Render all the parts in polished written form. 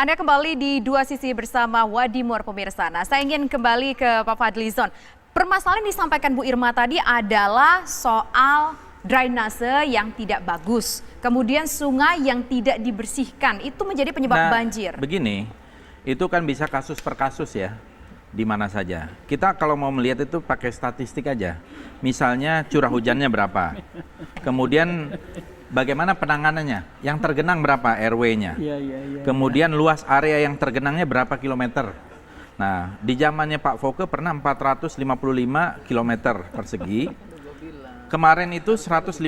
Anda kembali di Dua Sisi bersama Wadimor pemirsa. Nah, saya ingin kembali ke Pak Fadlizon. Permasalahan yang disampaikan Bu Irma tadi adalah soal drainase yang tidak bagus. Kemudian sungai yang tidak dibersihkan, itu menjadi penyebab banjir. Begini, itu kan bisa kasus per kasus ya, di mana saja. Kita kalau mau melihat itu pakai statistik aja. Misalnya curah hujannya berapa, kemudian bagaimana penanganannya, yang tergenang berapa RW-nya, kemudian luas area yang tergenangnya berapa kilometer. Nah, di zamannya Pak Foke pernah 455 kilometer persegi, kemarin itu 156.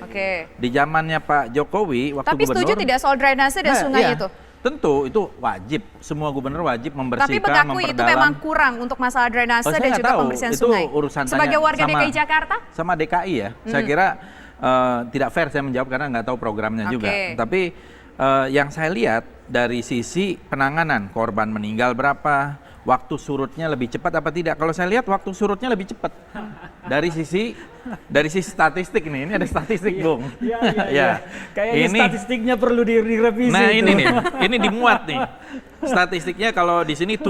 Oke. Di zamannya Pak Jokowi, waktu Tapi gubernur. setuju tidak soal drainase dan sungai itu? Tentu, itu wajib. Semua gubernur wajib membersihkan, Tapi mengakui itu memang kurang untuk masalah drainase dan juga pembersihan sungai. Urusan sebagai warga DKI Jakarta? Sama DKI ya. Saya kira tidak fair saya menjawab karena nggak tahu programnya juga. Tapi yang saya lihat dari sisi penanganan, korban meninggal berapa, waktu surutnya lebih cepat apa tidak. Kalau saya lihat waktu surutnya lebih cepat. Dari sisi statistik ini ada statistik, Bung. Iya. Kayaknya statistiknya perlu direvisi. Nah, ini dimuat nih. Statistiknya kalau di sini 7,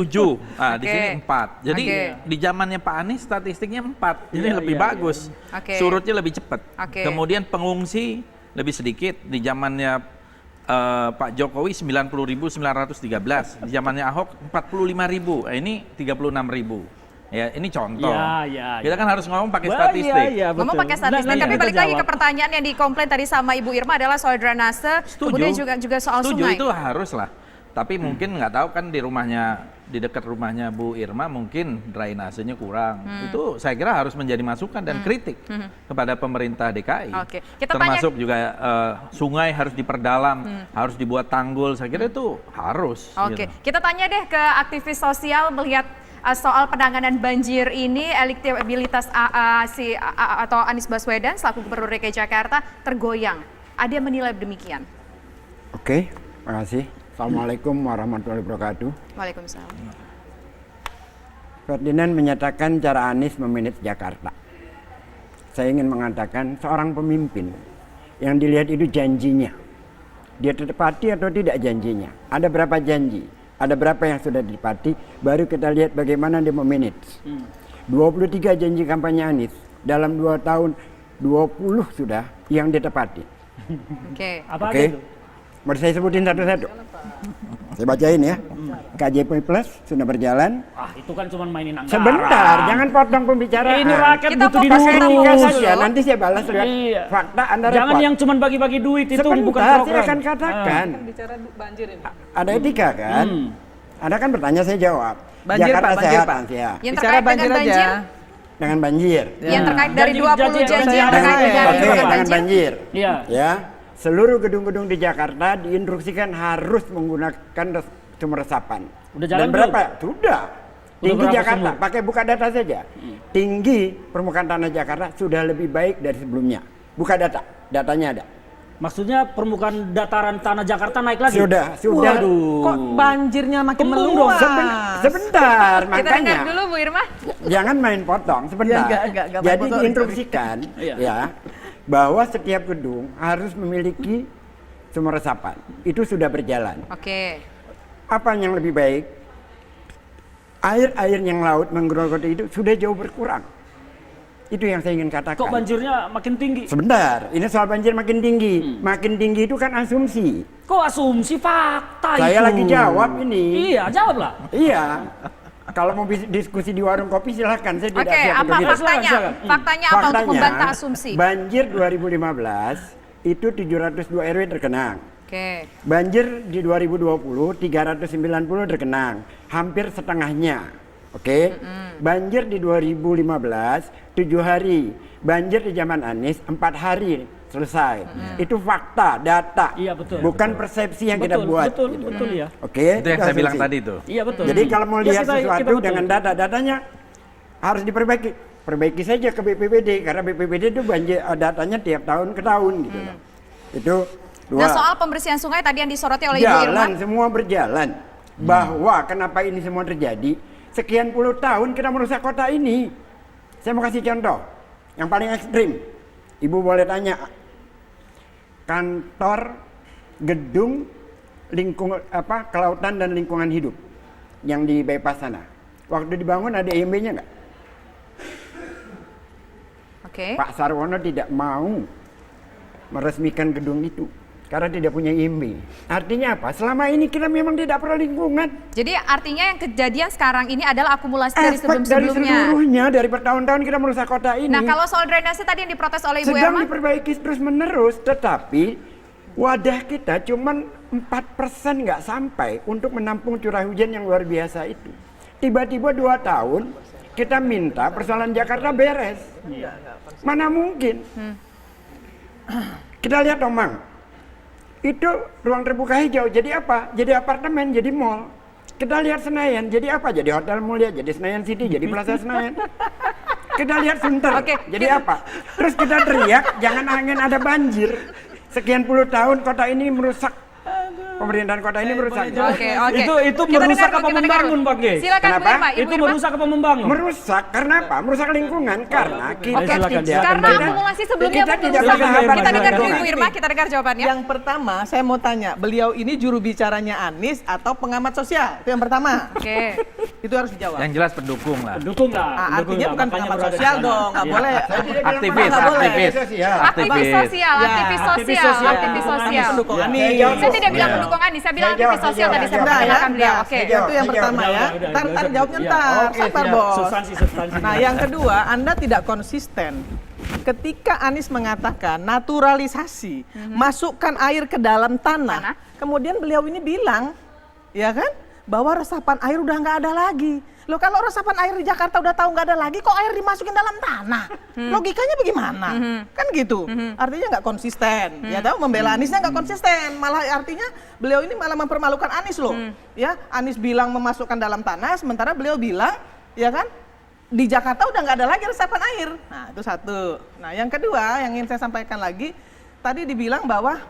di sini 4. Jadi di zamannya Pak Anies statistiknya 4. Jadi lebih bagus. Surutnya lebih cepat. Kemudian pengungsi lebih sedikit. Di zamannya Pak Jokowi 90.913. Di zamannya Ahok 45.000. Ini 36.000. Ya, ini contoh. Kita kan harus ngomong pakai statistik. Ngomong pakai statistik, tapi balik lagi ke pertanyaan yang dikomplain tadi sama Ibu Irma adalah soal drainase, kemudian juga soal sungai. Setuju, itu harus lah. Tapi mungkin nggak tahu kan di dekat rumahnya Bu Irma mungkin drainasenya kurang. Itu saya kira harus menjadi masukan dan kritik kepada pemerintah DKI. Termasuk juga sungai harus diperdalam, harus dibuat tanggul. Saya kira itu harus. Kita tanya deh ke aktivis sosial melihat soal penanganan banjir ini, elektabilitas atau Anies Baswedan selaku Gubernur DKI Jakarta tergoyang. Ada yang menilai demikian? Oke, terima kasih. Assalamualaikum warahmatullahi wabarakatuh. Waalaikumsalam. Ferdinand menyatakan cara Anies memanage Jakarta. Saya ingin mengatakan seorang pemimpin yang dilihat itu janjinya. Dia tepati atau tidak janjinya. Ada berapa janji? Ada berapa yang sudah ditepati? Baru kita lihat bagaimana dia memanage. 23 janji kampanye Anies dalam 2 tahun, 20 sudah yang ditepati. Apa itu? Mau saya sebutin satu-satu. Saya bacain ya. KJP Plus sudah berjalan. Itu kan cuma mainin anggaran. Sebentar, jangan potong pembicaraan. Ini rakyat kita butuh diurus saja. Nanti saya balas lewat fakta Anda repot. Jangan yang cuma bagi-bagi duit itu bukan program. Saya akan katakan. Bicara banjir ini. Ada etika kan? Anda kan bertanya, saya jawab. Banjir, Jakarta Pak, banjir, sehat, Pak. ya. Yang Bicara terkait banjir dengan banjir? aja. Dengan banjir. Yang terkait dari 20 janji yang Dengan terkait dengan banjir. Iya. Ya. Seluruh gedung-gedung di Jakarta diinstruksikan harus menggunakan sumber resapan. Udah jalan Dan berapa? belum? Sudah. Tinggi berapa Jakarta, sumur? pakai buka data saja. Tinggi permukaan tanah Jakarta sudah lebih baik dari sebelumnya. Buka data, datanya ada. Maksudnya permukaan dataran tanah Jakarta naik lagi? Sudah. Waduh. Kok banjirnya makin meluas? Sebentar, Kita dengar makanya. dulu Bu Irma. Jangan main potong, sebentar. Enggak, Jadi potong. diinstruksikan ya bahwa setiap gedung harus memiliki sumber resapan. Itu sudah berjalan. Apa yang lebih baik? Air-air yang laut menggerogoti itu sudah jauh berkurang. Itu yang saya ingin katakan. Kok banjirnya makin tinggi? Sebentar, ini soal banjir makin tinggi. Makin tinggi itu kan asumsi. Kok asumsi, fakta itu? Saya lagi jawab ini. Iya, jawablah. Iya. Kalau mau diskusi di warung kopi silahkan, saya tidak siap apa untuk itu. faktanya? Faktanya apa untuk membantah asumsi? Banjir 2015 itu 702 RW terkenang. Banjir di 2020 390 terkenang, hampir setengahnya. Banjir di 2015 7 hari, banjir di zaman Anies 4 hari selesai. Itu fakta, data. Iya, betul. Bukan persepsi yang kita buat. Betul ya. Itu yang saya bilang tadi itu. Iya, betul. Jadi kalau mau lihat kita sesuatu betul. dengan datanya harus diperbaiki. Perbaiki saja ke BPBD karena BPBD itu banjir datanya tiap tahun ke tahun gitu loh. Itu dua. Nah, soal pembersihan sungai tadi yang disoroti oleh Ibu Irma. Semua berjalan. Bahwa kenapa ini semua terjadi? Sekian puluh tahun kita merusak kota ini. Saya mau kasih contoh yang paling ekstrim. Ibu boleh tanya, kantor, gedung kelautan dan lingkungan hidup yang di bypass sana. Waktu dibangun ada IMB-nya nggak? Oke. Pak Sarwono tidak mau meresmikan gedung itu karena tidak punya IMB. Artinya apa? Selama ini kita memang tidak perlu lingkungan. Jadi artinya yang kejadian sekarang ini adalah akumulasi dari Efek dari sebelum-sebelumnya. seluruhnya, dari bertahun-tahun kita merusak kota ini. Nah, kalau soal drainase tadi yang diprotes oleh Ibu sedang Irma, diperbaiki terus-menerus, tetapi wadah kita cuman 4% nggak sampai untuk menampung curah hujan yang luar biasa itu. Tiba-tiba 2 tahun kita minta persoalan Jakarta beres. Mana mungkin? Kita lihat Tomang, itu ruang terbuka hijau jadi apa? Jadi apartemen, jadi mall. Kita lihat Senayan, jadi apa? Jadi Hotel Mulia, jadi Senayan City, jadi Plaza Senayan. Kita lihat Sunter, Oke, jadi apa? Terus kita teriak, jangan angin ada banjir. Sekian puluh tahun kota ini merusak. Pemerintahan kota ini merusak. Oke. Itu Kita merusak dengar, apa kita dengar. membangun, Pak Ge? Silakan Bu Kenapa? Irma, Ibu Itu Irma. merusak apa membangun? Merusak karena apa? Merusak lingkungan karena kita silakan, tidak Karena Mbak Irma. akumulasi sebelumnya kita belum tidak merusak. bersahabat Kita dengar dulu dengan Ibu Irma, kita dengar jawabannya. Yang pertama, saya mau tanya, beliau ini juru bicaranya Anies atau pengamat sosial? Itu yang pertama. Oke. Itu harus dijawab. Yang jelas pendukung lah. Pendukung lah. Ah, pendukung artinya lah, bukan makanya pengamat berada di sosial sana. dong, nggak Iya. boleh. Aktivis, Nggak boleh. aktivis, Aktivis sosial, Ya, aktivis aktivis sosial, sosial. aktivis Pendukung sosial. Anies. Pendukung Ya. Anies. Saya tidak bilang Iya. pendukung Anies, saya bilang Saya jawab, aktivis sosial saya tadi jawab. saya Enggak ya, memperkenalkan beliau. enggak. Oke. Itu yang Saya pertama jawab. ya. Udah, Ntar udah, jawabnya udah. ntar, Oke, sabar siap. bos. Substansi. Nah yang kedua, Anda tidak konsisten. Ketika Anies mengatakan naturalisasi, masukkan air ke dalam tanah, kemudian beliau ini bilang, ya kan, bahwa resapan air udah nggak ada lagi. Loh kalau resapan air di Jakarta udah tahu nggak ada lagi, kok air dimasukin dalam tanah? Logikanya bagaimana? Kan gitu. Artinya nggak konsisten. Ya tahu membela Aniesnya nggak konsisten. Malah artinya beliau ini malah mempermalukan Anies loh. Ya Anies bilang memasukkan dalam tanah, sementara beliau bilang, ya kan, di Jakarta udah nggak ada lagi resapan air. Nah itu satu. Nah yang kedua yang ingin saya sampaikan lagi, tadi dibilang bahwa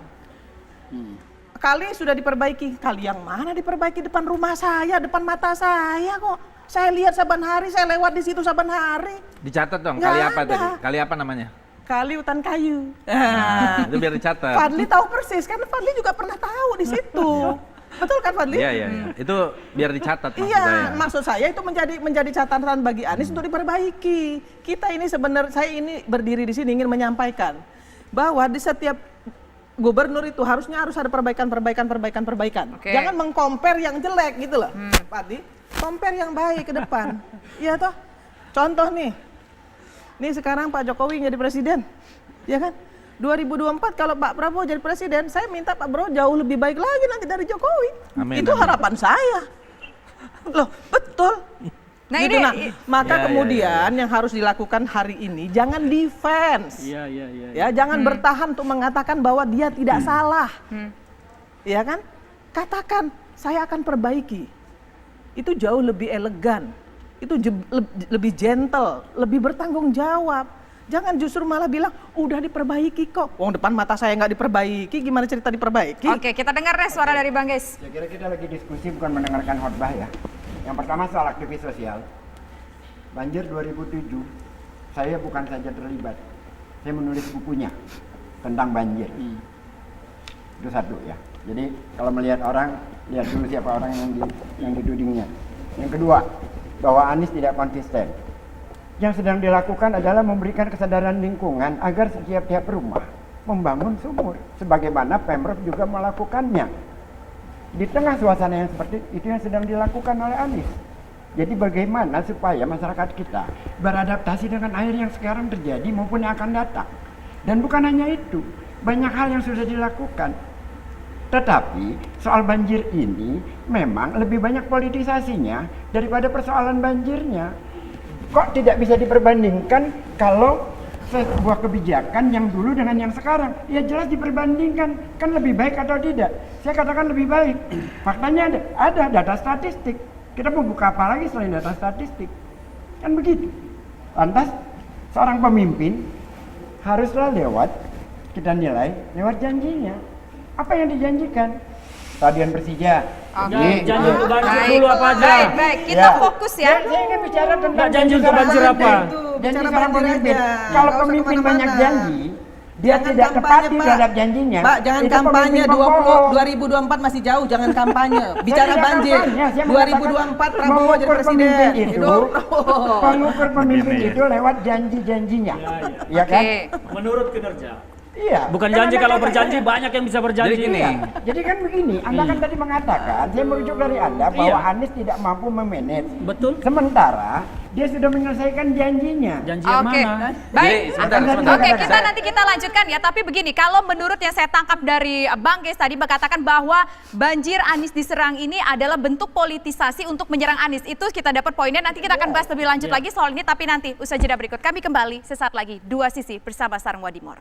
kali sudah diperbaiki. Kali yang mana diperbaiki? Depan rumah saya, depan mata saya kok. Saya lihat saban hari, saya lewat di situ saban hari. Dicatat dong, Nggak kali apa ada. tadi? Kali apa namanya? Kali hutan kayu. Nah, itu biar dicatat. Fadli tahu persis, karena Fadli juga pernah tahu di situ. Betul kan Fadli? Iya. Itu biar dicatat maksud Iya, saya. maksud saya itu menjadi catatan bagi Anies untuk diperbaiki. Kita ini sebenarnya, saya ini berdiri di sini ingin menyampaikan bahwa di setiap gubernur itu harus ada perbaikan. Oke. Jangan mengcompare yang jelek gitu loh, Fadli. Compare yang baik ke depan. Iya toh. Contoh nih sekarang Pak Jokowi jadi presiden, ya kan? 2024 kalau Pak Prabowo jadi presiden, saya minta Pak Prabowo jauh lebih baik lagi nanti dari Jokowi. Amin, Itu amin. harapan saya. Loh, betul. Nah, Gitu, ini- maka Ya, kemudian yang harus dilakukan hari ini jangan defense. Iya. Ya, jangan bertahan untuk mengatakan bahwa dia tidak salah. Ya kan? Katakan, saya akan perbaiki. Itu jauh lebih elegan. Itu lebih gentle, lebih bertanggung jawab. Jangan justru malah bilang, udah diperbaiki kok. Wong depan mata saya nggak diperbaiki, gimana cerita diperbaiki? Oke, kita dengar deh suara dari Bang Geis. Saya kira kita lagi diskusi bukan mendengarkan khotbah ya. Yang pertama soal aktivis sosial. Banjir 2007, saya bukan saja terlibat. Saya menulis bukunya tentang banjir. Itu satu ya. Jadi kalau melihat orang, lihat dulu siapa orang yang ditudingnya. Yang kedua, bahwa Anies tidak konsisten. Yang sedang dilakukan adalah memberikan kesadaran lingkungan agar setiap rumah membangun sumur. Sebagaimana Pemprov juga melakukannya. Di tengah suasana yang seperti itu yang sedang dilakukan oleh Anies. Jadi bagaimana supaya masyarakat kita beradaptasi dengan air yang sekarang terjadi maupun yang akan datang. Dan bukan hanya itu, banyak hal yang sudah dilakukan. Tetapi soal banjir ini memang lebih banyak politisasinya daripada persoalan banjirnya. Kok tidak bisa diperbandingkan kalau sebuah kebijakan yang dulu dengan yang sekarang? Ya jelas diperbandingkan, kan lebih baik atau tidak? Saya katakan lebih baik. Faktanya ada data statistik. Kita mau buka apa lagi selain data statistik? Kan begitu. Lantas seorang pemimpin haruslah kita nilai lewat janjinya. Apa yang dijanjikan? Stadion Persija. Oke. Janji untuk banjir Baik. dulu apa aja? Baik, kita Ya. fokus ya. Saya ingin bicara tentang Nggak janji untuk banjir apa? Janji Bicara seorang banjir pemimpin. aja. Kalau Nggak usah pemimpin kemana-mana. banyak janji, Dia Jangan tidak kampanye, tepati Pak. terhadap janjinya. Pak, jangan Itu kampanye pemimpin pembohong. 2024 masih jauh, jangan kampanye. Bicara tidak banjir. kampanye, saya 2024 Prabowo jadi mengukur presiden. pemimpin itu, Gitu. pengukur pemimpin itu lewat janji-janjinya. Ya kan? Oke. Menurut kinerja. Iya. Bukan Kan janji, Anda kalau katakan- berjanji banyak yang bisa berjanji. Jadi gini, Iya. Jadi kan begini, Anda kan tadi mengatakan, saya merujuk dari Anda bahwa Iya. Anies tidak mampu memanage. Betul. Sementara dia sudah menyelesaikan janjinya. Janji yang Oke, mana? baik. Jadi, sebentar. Oke, kita nanti kita lanjutkan ya. Tapi begini, kalau menurut yang saya tangkap dari Bang Ges tadi mengatakan bahwa banjir Anies diserang ini adalah bentuk politisasi untuk menyerang Anies. Itu kita dapat poinnya. Nanti kita akan bahas lebih lanjut lagi soal ini. Tapi nanti usaha jeda berikut kami kembali sesaat lagi. Dua Sisi bersama Sareng Wadimor.